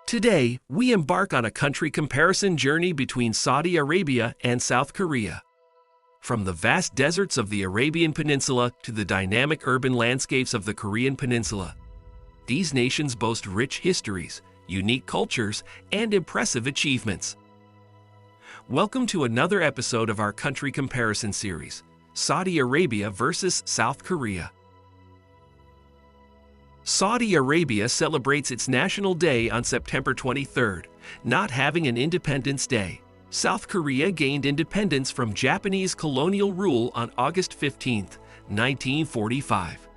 Today, we embark on a country comparison journey between Saudi Arabia and South Korea. From the vast deserts of the Arabian Peninsula to the dynamic urban landscapes of the Korean Peninsula, these nations boast rich histories, unique cultures, and impressive achievements. Welcome to another episode of our country comparison series, Saudi Arabia versus South Korea. Saudi Arabia celebrates its National Day on September 23rd, not having an Independence Day. South Korea gained independence from Japanese colonial rule on August 15, 1945.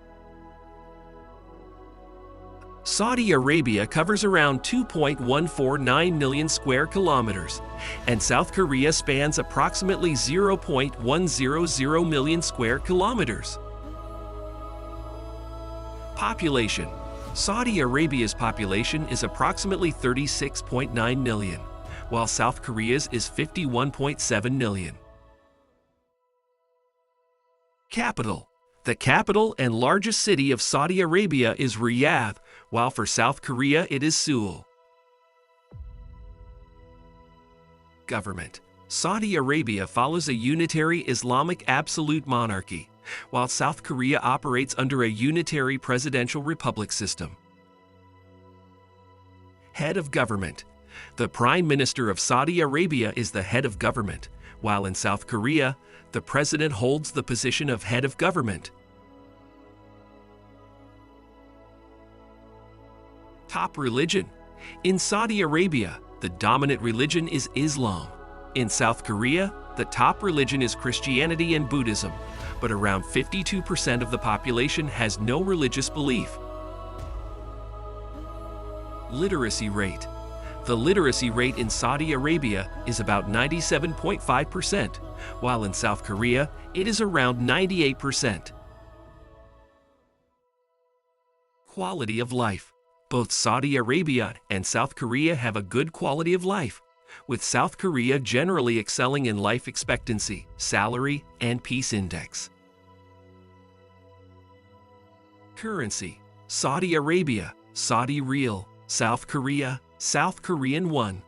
Saudi Arabia covers around 2.149 million square kilometers, and South Korea spans approximately 0.100 million square kilometers. Population. Saudi Arabia's population is approximately 36.9 million, while South Korea's is 51.7 million. Capital. The capital and largest city of Saudi Arabia is Riyadh, while for South Korea it is Seoul. Government. Saudi Arabia follows a unitary Islamic absolute monarchy, while South Korea operates under a unitary presidential republic system. Head of government. The Prime Minister of Saudi Arabia is the head of government, while in South Korea, the president holds the position of head of government. Top religion. In Saudi Arabia, the dominant religion is Islam. In South Korea, the top religion is Christianity and Buddhism, but around 52% of the population has no religious belief. Literacy rate. The literacy rate in Saudi Arabia is about 97.5%, while in South Korea, it is around 98%. Quality of life. Both Saudi Arabia and South Korea have a good quality of life, with South Korea generally excelling in life expectancy, salary, and peace index. Currency. Saudi Arabia, Saudi Rial, South Korea, South Korean Won.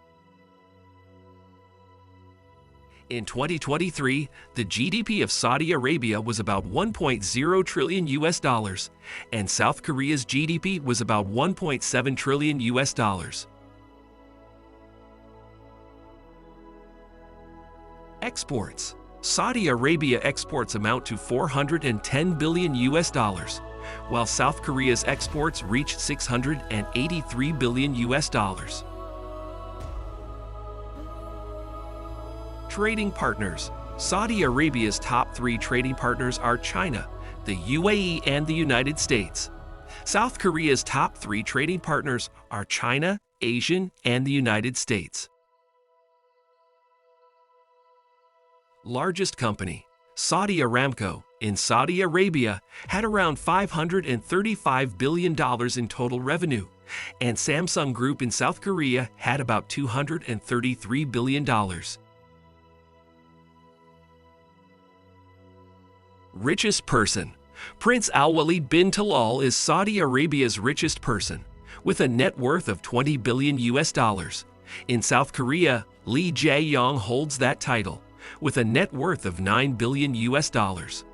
In 2023, the GDP of Saudi Arabia was about 1.0 trillion US dollars, and South Korea's GDP was about 1.7 trillion US dollars. Exports. Saudi Arabia exports amount to 410 billion US dollars, while South Korea's exports reached 683 billion US dollars. Trading partners. Saudi Arabia's top three trading partners are China, the UAE, and the United States. South Korea's top three trading partners are China, Asia, and the United States. Largest company. Saudi Aramco, in Saudi Arabia, had around $535 billion in total revenue, and Samsung Group in South Korea had about $233 billion. Richest person. Prince Al-Walid bin Talal is Saudi Arabia's richest person, with a net worth of 20 billion US dollars. In South Korea, Lee Jae-yong holds that title, with a net worth of 9 billion US dollars.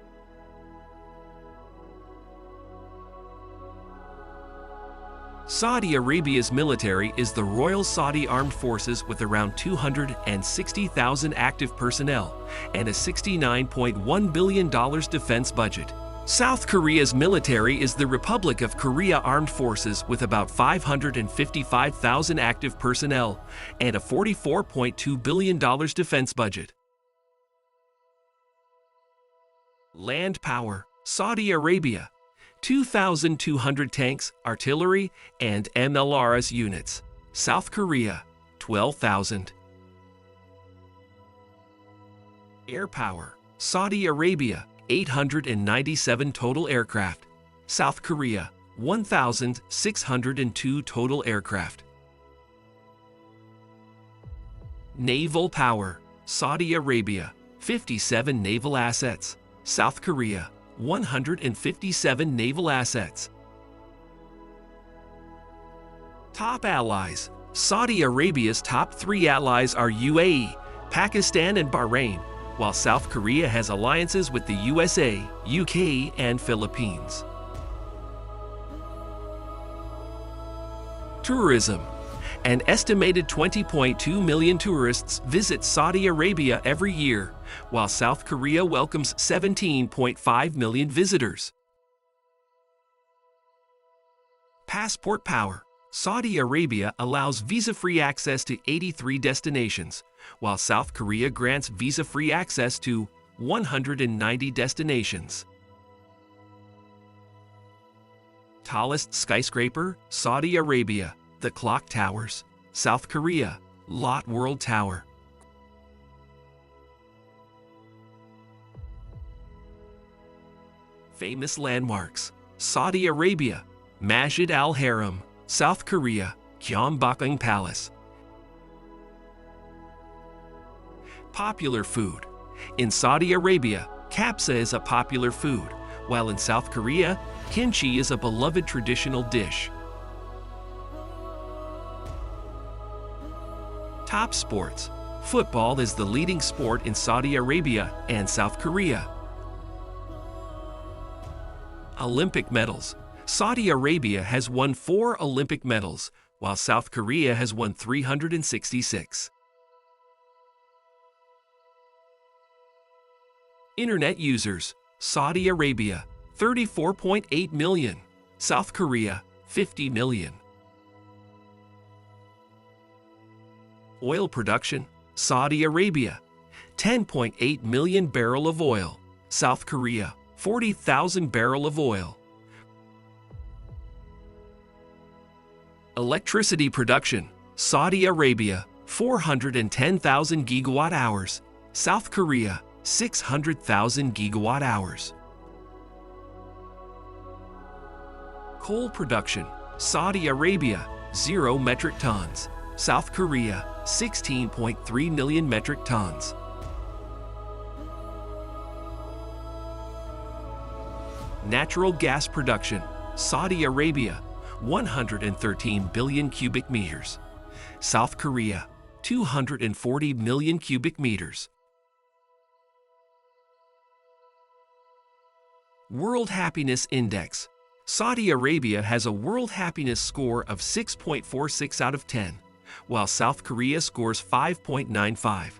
Saudi Arabia's military is the Royal Saudi Armed Forces with around 260,000 active personnel and a $69.1 billion defense budget. South Korea's military is the Republic of Korea Armed Forces with about 555,000 active personnel and a $44.2 billion defense budget. Land power. Saudi Arabia, 2,200 tanks, artillery, and MLRS units. South Korea, 12,000. Air power. Saudi Arabia, 897 total aircraft. South Korea, 1,602 total aircraft. Naval power. Saudi Arabia, 57 naval assets. South Korea, 157 naval assets. Top allies. Saudi Arabia's top 3 allies are UAE, Pakistan, and Bahrain, while South Korea has alliances with the USA, UK, and Philippines. Tourism. An estimated 20.2 million tourists visit Saudi Arabia every year, while South Korea welcomes 17.5 million visitors. Passport power. Saudi Arabia allows visa-free access to 83 destinations, while South Korea grants visa-free access to 190 destinations. Tallest skyscraper, Saudi Arabia, the Clock Towers. South Korea, Lot World Tower. Famous landmarks. Saudi Arabia, Masjid al-Haram. South Korea, Gyeongbokgung Palace. Popular food. In Saudi Arabia, kapsa is a popular food, while in South Korea, kimchi is a beloved traditional dish. Top sports. Football is the leading sport in Saudi Arabia and South Korea. Olympic medals. Saudi Arabia has won 4 Olympic medals, while South Korea has won 366. Internet users. Saudi Arabia, 34.8 million. South Korea, 50 million. Oil production. Saudi Arabia, 10.8 million barrel of oil. South Korea, 40,000 barrel of oil. Electricity production. Saudi Arabia, 410,000 gigawatt hours. South Korea, 600,000 gigawatt hours. Coal production. Saudi Arabia, 0 metric tons. South Korea, 16.3 million metric tons. Natural gas production. Saudi Arabia, 113 billion cubic meters. South Korea, 240 million cubic meters. World Happiness Index. Saudi Arabia has a World Happiness score of 6.46 out of 10, while South Korea scores 5.95.